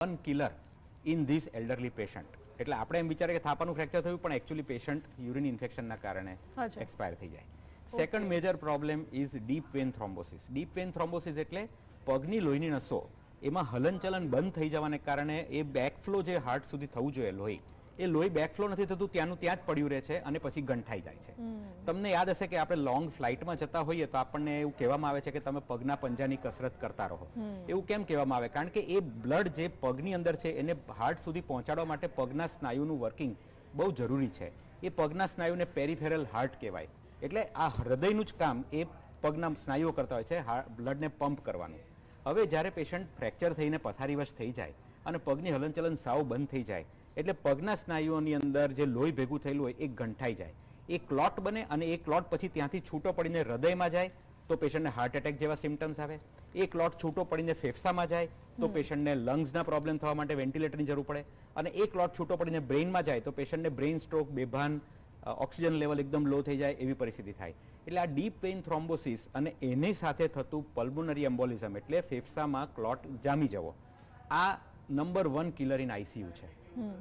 One killer in this elderly patient. એટલે આપણે એમ વિચારે કે થાપાનું ફ્રેક્ચર થયું પણ એકચ્યુઅલી પેશન્ટ યુરિન ઇન્ફેક્શનના કારણે એક્સપાયર થઈ જાય. Second major problem is deep vein thrombosis. Deep vein thrombosis એટલે પગની લોહીની નસો એમાં હલનચલન બંધ થઈ જવાને કારણે એ બેકફ્લો જે હાર્ટ સુધી થવું જોઈએ લોહી, એ લોહી બેકફ્લો નથી થતું, ત્યાંનું ત્યાં જ પડ્યું રહે છે અને પછી ગંઠાઈ જાય છે. તમને યાદ હશે કે આપણે લોંગ ફ્લાઇટમાં જતા હોઈએ તો આપણને એવું કહેવામાં આવે છે કે તમે પગના પંજાની કસરત કરતા રહો. એવું કેમ કહેવામાં આવે? કારણ કે એ બ્લડ જે પગની અંદર છે એને હાર્ટ સુધી પહોંચાડવા માટે પગના સ્નાયુનું વર્કિંગ બહુ જરૂરી છે. એ પગના સ્નાયુને પેરિફેરલ હાર્ટ કહેવાય. એટલે આ હૃદયનું જ કામ એ પગના સ્નાયુઓ કરતા હોય છે, બ્લડને પંપ કરવાનું. હવે જ્યારે પેશન્ટ ફ્રેક્ચર થઈને પથારીવશ થઈ જાય અને પગની હલનચલન સાવ બંધ થઈ જાય એટલે પગના સ્નાયુઓની અંદર જે લોહી ભેગું થયેલું હોય એ ગંઠાઈ જાય, એ ક્લોટ બને અને એ ક્લોટ પછી ત્યાંથી છૂટો પડીને હૃદયમાં જાય તો પેશન્ટને હાર્ટ એટેક જેવા સિમ્ટમ્સ આવે. એ ક્લોટ છૂટો પડીને ફેફસામાં જાય તો પેશન્ટને લંગ્સના પ્રોબ્લેમ થવા માટે વેન્ટિલેટરની જરૂર પડે. અને એ ક્લોટ છૂટો પડીને બ્રેઇનમાં જાય તો પેશન્ટને બ્રેઇન સ્ટ્રોક, બેભાન, ઓક્સિજન લેવલ એકદમ લો થઈ જાય એવી પરિસ્થિતિ થાય. એટલે આ ડીપ વેઇન થ્રોમ્બોસિસ અને એની સાથે થતું પલ્મોનરી એમ્બોલિઝમ એટલે ફેફસામાં ક્લોટ જામી જવો, આ નંબર 1 કિલર ઇન આઈસીયુ છે.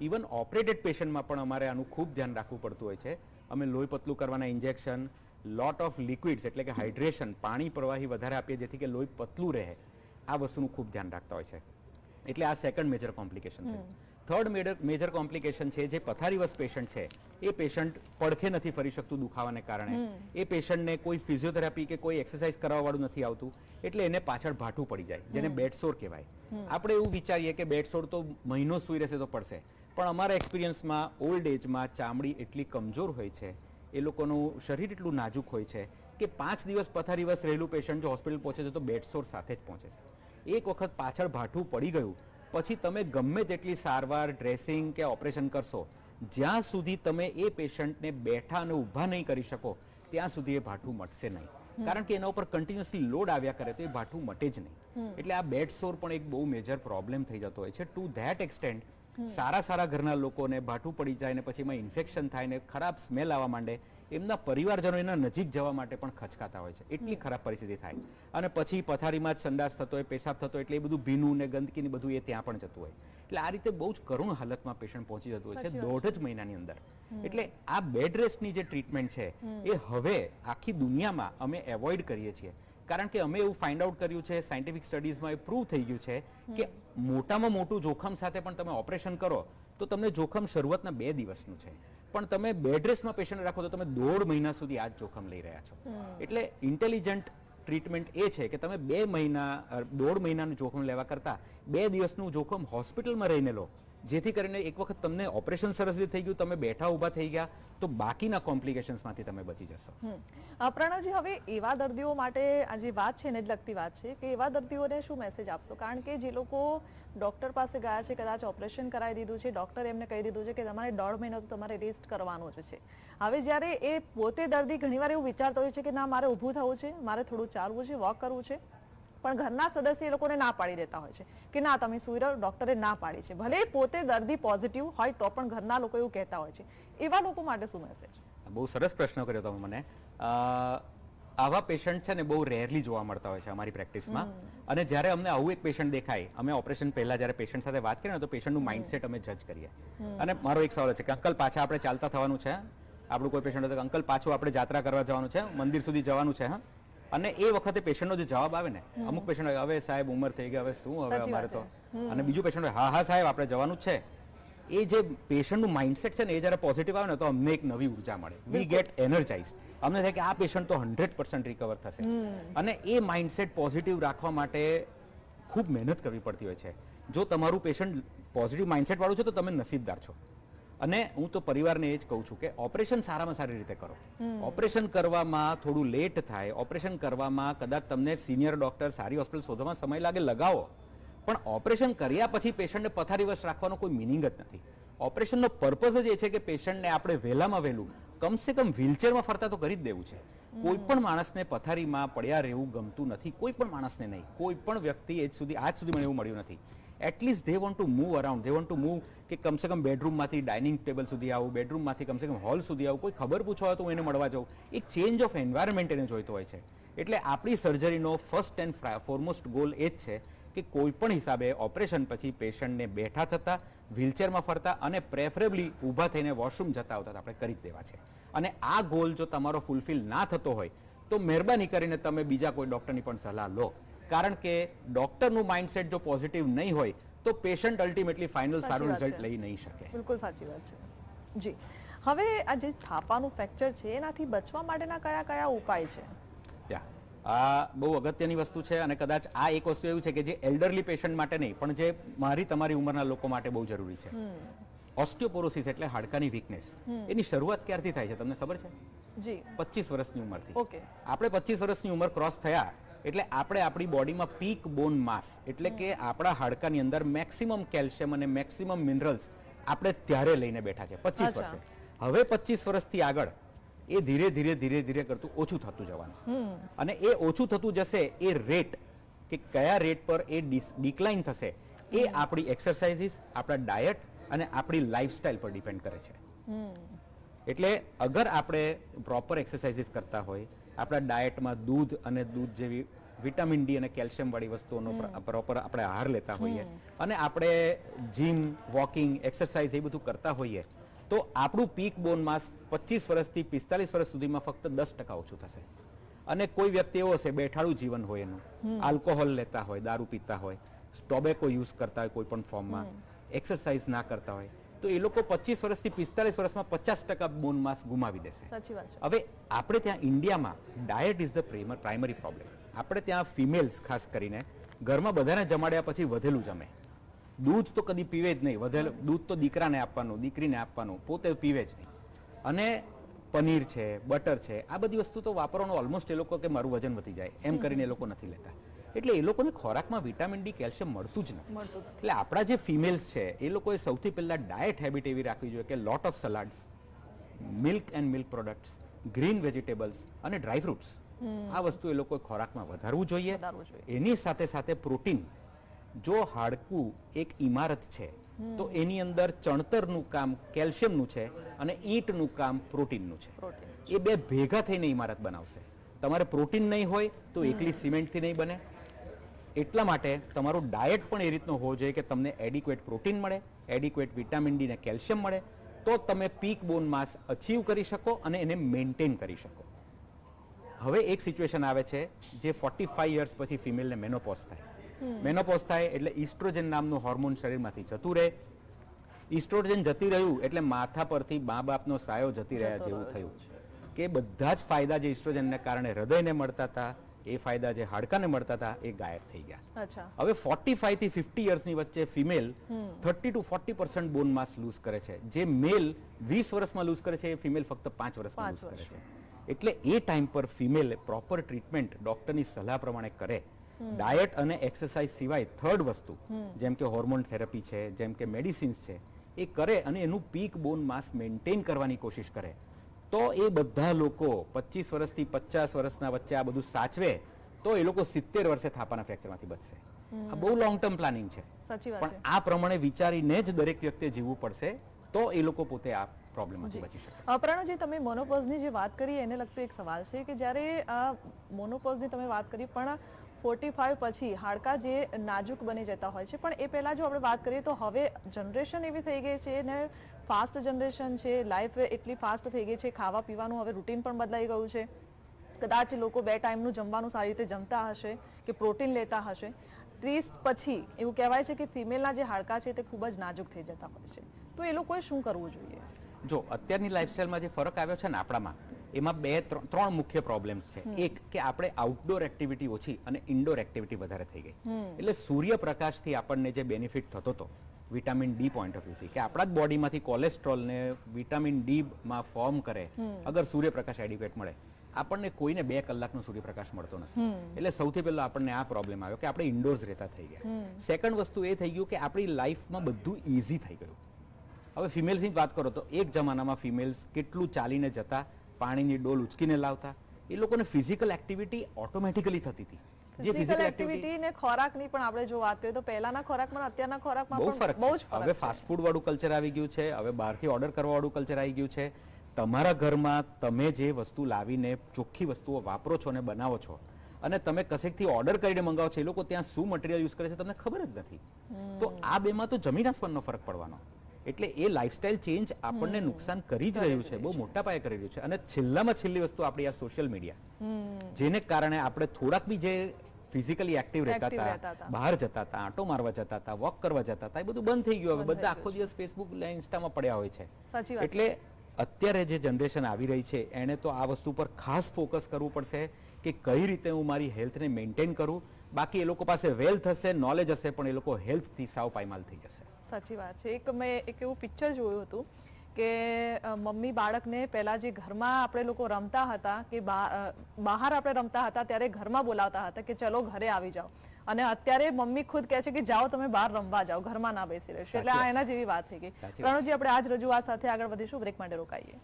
ઇવન ઓપરેટેડ પેશન્ટમાં પણ અમારે આનું ખૂબ ધ્યાન રાખવું પડતું હોય છે. અમે લોહી પતલું કરવાના ઇન્જેક્શન, લોટ ઓફ લિક્વિડ્સ એટલે કે હાઇડ્રેશન, પાણી પ્રવાહી વધારે આપીએ જેથી કે લોહી પતલું રહે, આ વસ્તુનું ખૂબ ધ્યાન રાખતા હોય છે. એટલે આ સેકન્ડ મેજર કોમ્પ્લિકેશન છે. થર્ડ મેજર કોમ્પ્લિકેશન છે જે પથારીવશ પેશન્ટ છે, એ પેશન્ટ પડખે નથી ફરી શકતું દુખાવાને કારણે, એ પેશન્ટને કોઈ ફિઝિયોથેરાપી કે કોઈ એક્સરસાઇઝ કરાવવાવાળું નથી આવતું, એટલે એને પાછળ ભાઠું પડી જાય જેને બેડસોર કહેવાય. આપણે એવું વિચારીએ કે બેડસોર તો મહિનો સૂઈ રહેશે તો પડશે, પણ અમારા એક્સપિરિયન્સમાં ઓલ્ડ એજમાં ચામડી એટલી કમજોર હોય છે, એ લોકોનું શરીર એટલું નાજુક હોય છે કે 5 દિવસ પથારીવશ રહેલું પેશન્ટ જો હોસ્પિટલ પહોંચે છે તો બેડસોર સાથે જ પહોંચે છે. એક વખત પાછળ ભાઠું પડી ગયું પછી તમે ગમે તેટલી સારવાર, ડ્રેસિંગ કે ઓપરેશન કરશો, જ્યાં સુધી તમે એ પેશન્ટને બેઠા અને ઊભા નહીં કરી શકો ત્યાં સુધી એ ભાઠું મટશે નહીં. કારણ કે એના ઉપર કન્ટિન્યુઅસલી લોડ આવ્યા કરે તો એ ભાઠું મટે જ નહીં. એટલે આ બેડ સોર પણ એક બહુ મેજર પ્રોબ્લેમ થઈ જતો હોય છે. ટુ ધેટ એક્સટેન્ટ સારા ઘરના લોકોને ભાઠું પડી જાય ને પછી એમાં ઇન્ફેક્શન થાય ને ખરાબ સ્મેલ આવવા માંડે, એમના પરિવારજનો એના નજીક જવા માટે પણ ખચકાતા હોય છે. એટલી ખરાબ પરિસ્થિતિ થાય. અને પછી પથારીમાં જ સંડાસ થતો હોય, પેશાબ થતો હોય, એટલે એ બધું ભીનું ને ગંદકીની બધું એ ત્યાં પણ જતું હોય. એટલે આ રીતે બહુ જ કરુણ હાલતમાં પેશન્ટ પહોંચી જતું હોય છે 1.5 જ મહિનાની અંદર. એટલે આ બેડ રેસ્ટની જે ટ્રીટમેન્ટ છે એ હવે આખી દુનિયામાં અમે એવોઇડ કરીએ છીએ. કારણ કે અમે એવું ફાઇન્ડ આઉટ કર્યું છે, સાયન્ટિફિક સ્ટડીઝમાં એ પ્રૂવ થઈ ગયું છે કે મોટામાં મોટું જોખમ સાથે પણ તમે ઓપરેશન કરો તો તમને જોખમ શરૂઆતના 2 દિવસનું છે, પણ તમે બેડ રેસ્ટમાં પેશન્ટ રાખો તો તમે 1.5 મહિના સુધી આ જ જોખમ લઈ રહ્યા છો. એટલે ઇન્ટેલિજન્ટ ટ્રીટમેન્ટ એ છે કે તમે 2 મહિના 1.5 મહિનાનું જોખમ લેવા કરતા 2 દિવસનું જોખમ હોસ્પિટલમાં રહીને લો, જેથી કરીને એક વખત તમને ઓપરેશન સરસ રીતે થઈ ગયું, તમે બેઠા ઊભા થઈ ગયા તો બાકીના કોમ્પ્લિકેશન્સમાંથી તમે બચી જશો. પ્રણવજી, હવે એવા દર્દીઓ માટે આ જે વાત છે ને જ લગતી વાત છે કે એવા દર્દીઓને શું મેસેજ આપશો? કારણ કે જે લોકો ડોક્ટર પાસે ગયા છે, કદાચ ઓપરેશન કરાવી દીધું છે, ડોક્ટરે એમને કહી દીધું છે કે તમારે 1.5 મહિનો તો તમારે રેસ્ટ કરવાનો જ છે. હવે જ્યારે એ પોતે દર્દી ઘણીવાર એવું વિચારતો હોય છે કે ના, મારે ઊભું થવું છે, મારે થોડું ચાલવું છે, વોક કરવું છે, પણ ઘરના સદસ્ય એ લોકોને ના પાડી દેતા હોય છે કે ના, તમે સુઈ રહો, ડોક્ટરે ના પાડી છે. ભલે પોતે દર્દી પોઝિટિવ હોય તો પણ ઘરના લોકો એવું કહેતા હોય છે. એવા લોકો માટે શું મેસેજ? બહુ સરસ પ્રશ્ન કર્યો તમે મને. આવા પેશન્ટ છે ને બહુ રેરલી જોવા મળતા હોય છે અમારી પ્રેક્ટિસમાં. અને જ્યારે અમને આવું એક પેશન્ટ દેખાય, અમે ઓપરેશન પહેલા જ્યારે પેશન્ટ સાથે વાત કરીએ ને તો પેશન્ટનું માઇન્ડસેટ અમે જજ કરીએ. અને મારો એક સવાલ છે કે અંકલ પાછા આપણે ચાલતા થવાનું છે, આપણું કોઈ પેશન્ટ હોય તો અંકલ પાછું આપણે જાત્રા કરવા જવાનું છે, મંદિર સુધી જવાનું છે. હા, અને એ વખતે પેશન્ટનો જે જવાબ આવે ને, અમુક પેશન્ટ હવે સાહેબ ઉંમર થઈ ગઈ, હવે શું હવે અમારે તો, અને બીજું પેશન્ટ હા હા સાહેબ આપણે જવાનું જ છે. એ જે પેશન્ટનું માઇન્ડસેટ છે ને એ જ્યારે પોઝિટિવ આવે ને તો અમને એક નવી ઉર્જા મળે. We get energize. અમને થાય કે આ પેશન્ટ તો 100% રિકવર થશે. અને એ માઇન્ડસેટ પોઝિટિવ રાખવા માટે ખૂબ મહેનત કરવી પડતી હોય છે. જો તમારું પેશન્ટ પોઝિટિવ માઇન્ડસેટ વાળું છે તો તમે નસીબદાર છો. અને હું તો પરિવારને એ જ કહું છું કે ઓપરેશન સારામાં સારી રીતે કરો. ઓપરેશન કરવામાં થોડું લેટ થાય, ઓપરેશન કરવામાં કદાચ તમને સિનિયર ડોક્ટર, સારી હોસ્પિટલ શોધવામાં સમય લાગે, લગાવો, પણ ઓપરેશન કર્યા પછી પેશન્ટને પથારીવશ રાખવાનો કોઈ મિનિંગ જ નથી. ઓપરેશનનો પર્પઝ જ એ છે કે પેશન્ટને આપણે વહેલામાં વહેલું કમસે કમ વ્હીલચેરમાં ફરતા તો કરી જ દેવું છે. કોઈ પણ માણસને પથારીમાં પડ્યા રહેવું ગમતું નથી, કોઈ પણ માણસને નહીં, કોઈ પણ વ્યક્તિ આજ સુધી મને એવું મળ્યું નથી. At least they want to move around, they want to move, કે કમસે કમ બેડરૂમમાંથી ડાઇનિંગ ટેબલ સુધી આવું, બેડરૂમમાંથી કમસે કમ હોલ સુધી આવું, કોઈ ખબર પૂછવા હોય તો હું એને મળવા જાઉં. એક ચેન્જ ઓફ એન્વાયરમેન્ટ એને જોઈતો હોય છે. એટલે આપણી સર્જરીનો ફર્સ્ટ એન્ડ ફોરમોસ્ટ ગોલ એ જ છે કે કોઈ પણ હિસાબે ઓપરેશન પછી પેશન્ટને બેઠા થતા, વ્હીલચેરમાં ફરતા અને પ્રેફરેબલી ઊભા થઈને વોશરૂમ જતા આવતા આપણે કરી જ દેવા છે. અને આ ગોલ જો તમારો ફૂલફિલ ના થતો હોય તો મહેરબાની કરીને તમે બીજા કોઈ ડૉક્ટરની પણ સલાહ લો, કારણ કે ડૉક્ટરનું માઇન્ડસેટ જો પોઝિટિવ નહીં હોય તો પેશન્ટ અલ્ટિમેટલી ફાઇનલ સારું રિઝલ્ટ લઈ નહીં શકે. બિલકુલ સાચી વાત છે. જી, હવે આ જે થાપાનું ફ્રેક્ચર છે એનાથી બચવા માટેના કયા કયા ઉપાય છે? આ બહુ અગત્યની વસ્તુ છે અને કદાચ આ એક વસ્તુ એવું છે કે જે એલ્ડરલી પેશન્ટ માટે નહીં પણ જે મારી તમારી ઉંમરના લોકો માટે બહુ જરૂરી છે. ઓસ્ટિયોપોરોસિસ એટલે હાડકાની વીકનેસ, એની શરૂઆત ક્યારથી થાય છે તમને ખબર છે? જી, 25 વર્ષની ઉંમરથી. ઓકે. આપણે 25 વર્ષની ઉંમર ક્રોસ થયા એટલે આપણે આપણી બોડીમાં પીક બોન માસ એટલે કે આપણા હાડકાની અંદર મેક્સિમમ કેલ્શિયમ અને મેક્સિમમ મિનરલ્સ આપણે ત્યારે લઈને બેઠા છે 25 વર્ષે. હવે 25 વર્ષથી આગળ એ ધીરે ધીરે ધીરે ધીરે કરતું ઓછું થતું જવાનું અને એ ઓછું થતું જશે એ રેટ કે કયા રેટ પર એ ડિક્લાઇન થશે એ આપણી એક્સરસાઇઝીસ, આપણા ડાયટ અને આપણી લાઇફસ્ટાઇલ પર ડિપેન્ડ કરે છે. એટલે અગર આપણે પ્રોપર એક્સરસાઇઝીસ કરતા હોય, આપણા ડાયટમાં દૂધ અને દૂધ જેવી વિટામિન ડી અને કેલ્શિયમ વાળી વસ્તુઓનો પ્રોપર આપણે આહાર લેતા હોઈએ અને આપણે જીમ, વોકિંગ, એક્સરસાઇઝ એ બધું કરતા હોઈએ તો આપણું પીક બોન માસ 25 વર્ષથી 45 વર્ષ સુધીમાં ફક્ત 10% ઓછું થશે. અને કોઈ વ્યક્તિ એવો હશે બેઠાડું જીવન હોય એનું, આલ્કોહોલ લેતા હોય, દારૂ પીતા હોય, ટોબેકો યુઝ કરતા હોય કોઈ પણ ફોર્મમાં, એક્સરસાઇઝ ના કરતા હોય તો એ લોકો 25 વર્ષથી 45 વર્ષમાં 50% બોન માસ ગુમાવી દેશે. સાચી વાત છે. હવે આપણે ત્યાં ઇન્ડિયામાં diet is the primary problem. આપણે ત્યાં ફિમેલ્સ ખાસ કરીને ઘરમાં બધાને જમાડ્યા પછી વધેલું જમે. દૂધ તો કદી પીવે જ નહીં, વધેલું દૂધ તો દીકરાને આપવાનું, દીકરીને આપવાનું, પોતે પીવે જ નહીં. અને પનીર છે, બટર છે, આ બધી વસ્તુ તો વાપરવાનો ઓલમોસ્ટ એ લોકો કે મારું વજન વધી જાય એમ કરીને એ લોકો નથી લેતા. એટલે એ લોકોને ખોરાકમાં વિટામિન ડી, કેલ્શિયમ મળતું જ નથી. એટલે આપણા જે ફિમેલ્સ છે એ લોકોએ સૌથી પહેલા ડાયટ હેબિટ એવી રાખવી જોઈએ કે lot of salads, milk and milk products, green vegetables અને ડ્રાય ફ્રૂટ્સ, આ વસ્તુ એ લોકોએ ખોરાકમાં વધારવું જોઈએ. એની સાથે સાથે પ્રોટીન. જો હાડકું એક ઇમારત છે તો એની અંદર ચણતરનું કામ કેલ્શિયમનું છે અને ઈંટનું કામ પ્રોટીનનું છે. એ બે ભેગા થઈને ઇમારત બનાવશે. તમારે પ્રોટીન નહીં હોય તો એકલી સિમેન્ટથી નહીં બને. એટલા માટે તમારું ડાયટ પણ એ રીતનું હોવું જોઈએ કે તમને એડિક્વેટ પ્રોટીન મળે, એડિક્વેટ વિટામિન ડી અને કેલ્શિયમ મળે તો તમે પીક બોન માસ અચીવ કરી શકો અને એને મેન્ટેન કરી શકો. હવે એક સિચ્યુએશન આવે છે જે 45 યર્સ પછી ફિમેલને મેનોપોઝ થાય. મેનોપોઝ થાય એટલે ઇસ્ટ્રોજન નામનું હોર્મોન શરીરમાંથી જતું રહે. ઇસ્ટ્રોજન જતી રહ્યું એટલે માથા પરથી મા બાપનો સાયો જતી રહ્યા જેવું થયું કે બધા જ ફાયદા જે ઇસ્ટ્રોજનને કારણે હૃદયને મળતા હતા, એ ફાયદા જે હાડકાને મળતા હતા એ ગાયબ થઈ ગયા. હવે 45 થી 50 યર્સની વચ્ચે female 30 to 40% bone mass lose કરે છે. જે મેલ 20 વર્ષમાં લૂઝ કરે છે એ ફિમેલ ફક્ત 5 વર્ષમાં લૂઝ કરે છે. એટલે એ ટાઈમ પર ફિમેલ પ્રોપર ટ્રીટમેન્ટ ડોક્ટરની સલાહ પ્રમાણે કરે. ડાયટ અને એક્સરસાઇઝ સિવાય થર્ડ વસ્તુ જેમ કે હોર્મોન થેરપી છે, જેમ કે મેડિસિન્સ છે, એ કરે અને એનું પીક બોન માસ મેન્ટેન કરવાની કોશિશ કરે તો એ બધા લોકો 25 વર્ષથી 50 વર્ષના વચ્ચે આ બધું સાચવે તો એ લોકો 70 વર્ષે થાપાના ફ્રેક્ચરમાંથી બચશે. આ બહુ લોંગ ટર્મ પ્લાનિંગ છે. પણ આ પ્રમાણે વિચારીને જ દરેક વ્યક્તિએ જીવવું પડશે તો એ લોકો પોતે આ પ્રોબ્લેમમાંથી બચી શકે. પ્રણવજી, તમે મોનોપોઝની જે વાત કરી એને લગતો એક સવાલ છે કે જ્યારે મોનોપોઝની તમે વાત કરી પણ 45 પછી હાડકા જે નાજુક બની જતા હોય છે, પણ એ પહેલા જો આપણે વાત કરીએ તો હવે જનરેશન એવી થઈ ગઈ છે ને ફાસ્ટ જનરેશન છે, લાઈફ એટલી ફાસ્ટ થઈ ગઈ છે, ખાવા પીવાનું હવે રૂટીન પણ બદલાઈ ગયું છે. કદાચ લોકો 2 ટાઈમનું જમવાનું સારી રીતે જમતા હશે કે પ્રોટીન લેતા હશે. 30 પછી એવું કહેવાય છે કે ફિમેલના જે હાડકા છે તે ખૂબ જ નાજુક થઈ જતા હોય છે. તો એ લોકોએ શું કરવું જોઈએ? જો અત્યારની લાઈફસ્ટાઈલમાં જે ફરક આવ્યો છે ને આપણામાં, એમાં ત્રણ મુખ્ય પ્રોબ્લેમ્સ છે. એક કે આપણે આઉટડોર એક્ટિવિટી ઓછી અને ઇન્ડોર એક્ટિવિટી વધારે થઈ ગઈ. એટલે સૂર્યપ્રકાશથી આપણને જે બેનિફિટ થતો હતો વિટામિન ડી પોઈન્ટ ઓફ વ્યૂથી કે આપણા જ બોડીમાંથી કોલેસ્ટ્રોલને વિટામિન ડી માં ફોર્મ કરે અગર સૂર્યપ્રકાશ એડિક્વેટ મળે, આપણને કોઈને 2 કલાકનો સૂર્યપ્રકાશ મળતો નથી. એટલે સૌથી પહેલા આપણને આ પ્રોબ્લેમ આવ્યો કે આપણે ઇન્ડોર્સ રહેતા થઈ ગયા. સેકન્ડ વસ્તુ એ થઈ ગયું કે આપણી લાઈફમાં બધું ઇઝી થઈ ગયું. હવે ફિમેલ્સની વાત કરો તો એક જમાનામાં ફિમેલ્સ કેટલું ચાલીને જતા, પાણીની ડોલ ઉચકીને લાવતા, એ લોકોને ફિઝિકલ એક્ટિવિટી ઓટોમેટિકલી થતી હતી. જે ફિઝિકલ એક્ટિવિટી ને ખોરાકની પણ આપણે જો વાત કરીએ તો પહેલાના ખોરાકમાં અત્યારના ખોરાકમાં બહુ જ ફરક છે. હવે ફાસ્ટ ફૂડ વાળું કલ્ચર આવી ગયું છે, હવે બહારથી ઓર્ડર કરવા વાળું કલ્ચર આવી ગયું છે. તમારા ઘરમાં તમે જે વસ્તુ લાવીને ચોખ્ખી વસ્તુઓ વાપરો છો અને બનાવો છો અને તમે કશેકથી ઓર્ડર કરીને મંગાવો છો, એ લોકો ત્યાં શું મટીરિયલ યુઝ કરે છે તમને ખબર જ નથી. તો આ બેમાં તો જમીન આસમાનનો ફરક પડવાનો. એટલે એ લાઇફસ્ટાઇલ ચેન્જ આપણને નુકસાન કરી જ રહ્યું છે, બહુ મોટા પાયે કરી રહ્યું છે. અને છેલ્લામાં છેલ્લી વસ્તુ આપણી આ સોશિયલ મીડિયા, જેને કારણે આપણે થોડાક બી જે ફિઝિકલી એક્ટિવ રહેતા હતા, બહાર જતા હતા, આંટો મારવા જતા હતા, વોક કરવા જતા હતા, એ બધું બંધ થઈ ગયું. હવે બધા આખો દિવસ ફેસબુક ઇન્સ્ટામાં પડ્યા હોય છે. એટલે અત્યારે જે જનરેશન આવી રહી છે એને તો આ વસ્તુ પર ખાસ ફોકસ કરવું પડશે કે કઈ રીતે હું મારી હેલ્થને મેન્ટેન કરું. બાકી એ લોકો પાસે વેલ્થ હશે, નોલેજ હશે, પણ એ લોકો હેલ્થથી સાવ પાયમાલ થઈ જશે. સાચી વાત છે. મેં એક એવું પિક્ચર જોયું હતું કે મમ્મી બાળકને પહેલા જે ઘરમાં આપણે લોકો રમતા હતા કે બહાર આપણે રમતા હતા ત્યારે ઘરમાં બોલાવતા હતા કે ચલો ઘરે આવી જાઓ, અને અત્યારે મમ્મી ખુદ કહે છે કે જાઓ તમે બહાર રમવા જાઓ, ઘરમાં ના બેસી રહેશો. એટલે આ એના જેવી વાત થઈ ગઈ. પ્રણવજી, આપણે આજ રજૂઆત સાથે આગળ વધીશું, બ્રેક માટે રોકાઈએ.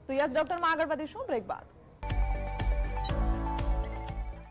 તો યસ ડોક્ટરમાં આગળ વધીશું બ્રેક બાદ.